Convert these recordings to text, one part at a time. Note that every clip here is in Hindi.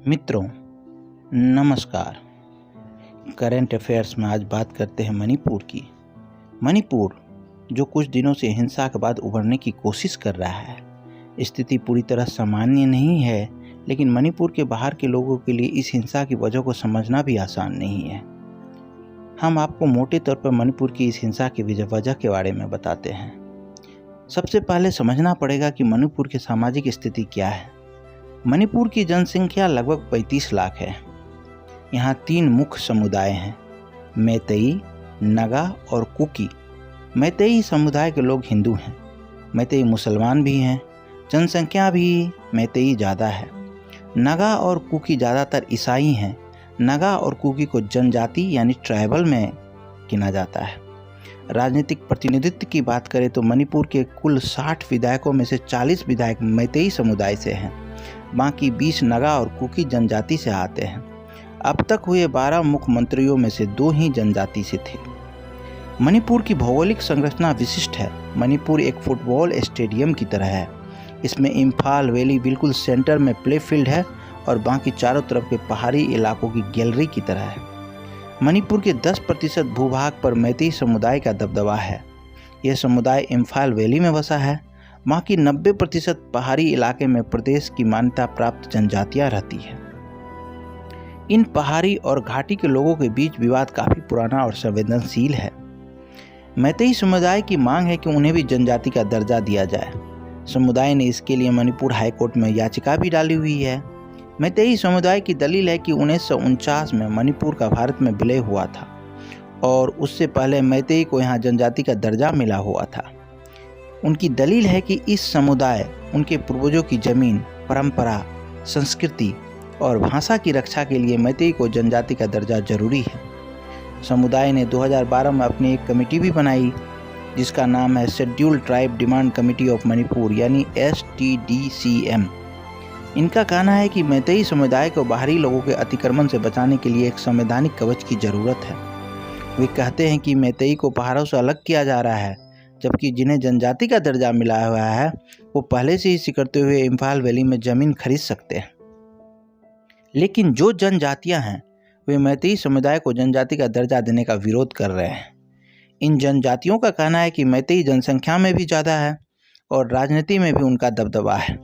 मित्रों, नमस्कार। करंट अफेयर्स में आज बात करते हैं मणिपुर की। मणिपुर जो कुछ दिनों से हिंसा के बाद उभरने की कोशिश कर रहा है। स्थिति पूरी तरह सामान्य नहीं है, लेकिन मणिपुर के बाहर के लोगों के लिए इस हिंसा की वजह को समझना भी आसान नहीं है। हम आपको मोटे तौर पर मणिपुर की इस हिंसा की वजह के बारे में बताते हैं। सबसे पहले समझना पड़ेगा कि मणिपुर की सामाजिक स्थिति क्या है। मणिपुर की जनसंख्या लगभग 35 लाख है। यहाँ 3 मुख्य समुदाय हैं, मैतेई, नगा और कुकी। मैतेई समुदाय के लोग हिंदू हैं। मैतेई मुसलमान भी हैं। जनसंख्या भी मैतेई ज़्यादा है। नगा और कुकी ज़्यादातर ईसाई हैं। नगा और कुकी को जनजाति यानी ट्राइबल में गिना जाता है। राजनीतिक प्रतिनिधित्व की बात करें तो मणिपुर के कुल 60 विधायकों में से 40 विधायक मैतेई समुदाय से हैं। बाकी 20 नगा और कुकी जनजाति से आते हैं। अब तक हुए 12 मुख्यमंत्रियों में से 2 ही जनजाति से थे। मणिपुर की भौगोलिक संरचना विशिष्ट है। मणिपुर एक फुटबॉल स्टेडियम की तरह है। इसमें इम्फाल वैली बिल्कुल सेंटर में प्ले फील्ड है और बाकी चारों तरफ के पहाड़ी इलाकों की गैलरी की तरह है। मणिपुर के 10% भूभाग पर मैतेई समुदाय का दबदबा है। यह समुदाय इम्फाल वैली में बसा है। बाकी 90% पहाड़ी इलाके में प्रदेश की मान्यता प्राप्त जनजातियां रहती हैं। इन पहाड़ी और घाटी के लोगों के बीच विवाद काफ़ी पुराना और संवेदनशील है। मैतेई समुदाय की मांग है कि उन्हें भी जनजाति का दर्जा दिया जाए। समुदाय ने इसके लिए मणिपुर हाईकोर्ट में याचिका भी डाली हुई है। मैतेई समुदाय की दलील है कि 1949 में मणिपुर का भारत में विलय हुआ था और उससे पहले मैतेई को यहाँ जनजाति का दर्जा मिला हुआ था। उनकी दलील है कि इस समुदाय उनके पूर्वजों की जमीन, परंपरा, संस्कृति और भाषा की रक्षा के लिए मैतेई को जनजाति का दर्जा जरूरी है। समुदाय ने 2012 में अपनी एक कमेटी भी बनाई जिसका नाम है scheduled tribe demand committee of Manipur यानी STDCM। इनका कहना है कि मैतेई समुदाय को बाहरी लोगों के अतिक्रमण से बचाने के लिए एक संवैधानिक कवच की जरूरत है। वे कहते हैं कि मैतेई को पहाड़ों से अलग किया जा रहा है, जबकि जिन्हें जनजाति का दर्जा मिला हुआ है वो पहले से ही सिकड़ते हुए इम्फाल वैली में ज़मीन खरीद सकते हैं। लेकिन जो जनजातियां हैं वे मैतेई समुदाय को जनजाति का दर्जा देने का विरोध कर रहे हैं। इन जनजातियों का कहना है कि मैतेई जनसंख्या में भी ज़्यादा है और राजनीति में भी उनका दबदबा है।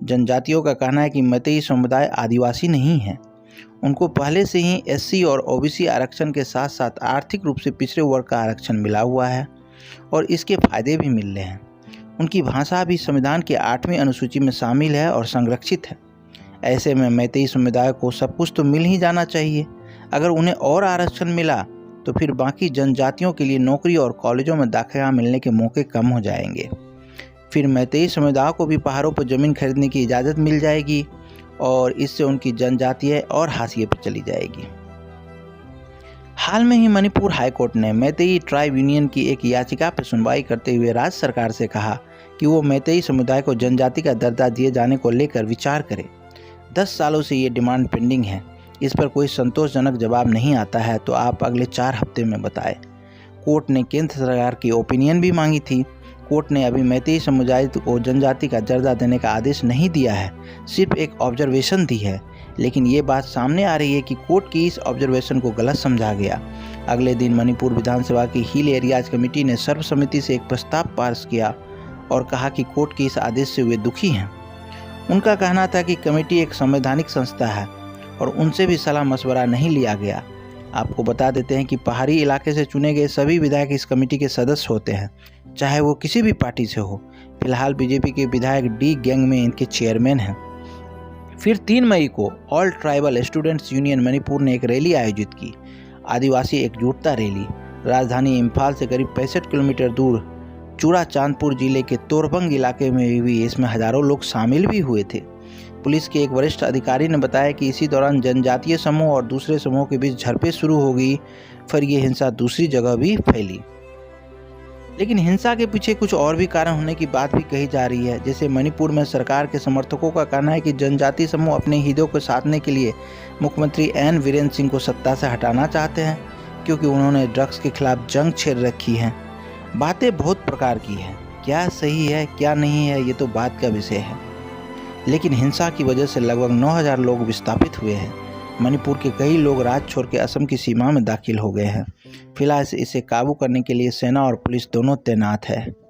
जनजातियों का कहना है कि मैतेई समुदाय आदिवासी नहीं है। उनको पहले से ही SC और OBC आरक्षण के साथ साथ आर्थिक रूप से पिछड़े वर्ग का आरक्षण मिला हुआ है और इसके फायदे भी मिल रहे हैं। उनकी भाषा भी संविधान के 8वीं अनुसूची में शामिल है और संरक्षित है। ऐसे में मैतेई समुदाय को सब कुछ तो मिल ही जाना चाहिए। अगर उन्हें और आरक्षण मिला तो फिर बाकी जनजातियों के लिए नौकरी और कॉलेजों में दाखिला मिलने के मौके कम हो जाएंगे। फिर मैतेई समुदाय को भी पहाड़ों पर ज़मीन खरीदने की इजाज़त मिल जाएगी और इससे उनकी जनजातीय और हाशिए पर चली जाएगी। हाल में ही मणिपुर हाईकोर्ट ने मैतेई ट्राइब यूनियन की एक याचिका पर सुनवाई करते हुए राज्य सरकार से कहा कि वो मैतेई समुदाय को जनजाति का दर्जा दिए जाने को लेकर विचार करे। 10 सालों से ये डिमांड पेंडिंग है। इस पर कोई संतोषजनक जवाब नहीं आता है तो आप अगले 4 हफ्ते में बताएं। कोर्ट ने केंद्र सरकार की ओपिनियन भी मांगी थी। कोर्ट ने अभी मैतेई समुदाय को जनजाति का दर्जा देने का आदेश नहीं दिया है, सिर्फ एक ऑब्जर्वेशन दी है। लेकिन ये बात सामने आ रही है कि कोर्ट की इस ऑब्जर्वेशन को गलत समझा गया। अगले दिन मणिपुर विधानसभा की हिल एरियाज कमेटी ने सर्वसम्मति से एक प्रस्ताव पास किया और कहा कि कोर्ट के इस आदेश से वे दुखी हैं। उनका कहना था कि कमेटी एक संवैधानिक संस्था है और उनसे भी सलाह मशवरा नहीं लिया गया। आपको बता देते हैं कि पहाड़ी इलाके से चुने गए सभी विधायक इस कमेटी के सदस्य होते हैं, चाहे वो किसी भी पार्टी से हो। फिलहाल बीजेपी के विधायक D गैंग में इनके चेयरमैन हैं। फिर 3 मई को all tribal students union Manipur ने एक रैली आयोजित की, आदिवासी एकजुटता रैली। राजधानी इम्फाल से करीब 65 किलोमीटर दूर चूड़ाचांदपुर जिले के तोरबंग इलाके में हुई। इसमें हजारों लोग शामिल भी हुए थे। पुलिस के एक वरिष्ठ अधिकारी ने बताया कि इसी दौरान जनजातीय समूह और दूसरे समूह के बीच झड़पें शुरू हो गई। फिर ये हिंसा दूसरी जगह भी फैली। लेकिन हिंसा के पीछे कुछ और भी कारण होने की बात भी कही जा रही है। जैसे मणिपुर में सरकार के समर्थकों का कहना है कि जनजातीय समूह अपने हितों को साधने के लिए मुख्यमंत्री N वीरेंद्र सिंह को सत्ता से हटाना चाहते हैं, क्योंकि उन्होंने ड्रग्स के खिलाफ जंग छेड़ रखी है। बातें बहुत प्रकार की हैं, क्या सही है क्या नहीं है ये तो बात का विषय है। लेकिन हिंसा की वजह से लगभग 9,000 लोग विस्थापित हुए हैं। मणिपुर के कई लोग राज्य छोड़ के असम की सीमा में दाखिल हो गए हैं। फिलहाल इसे काबू करने के लिए सेना और पुलिस दोनों तैनात है।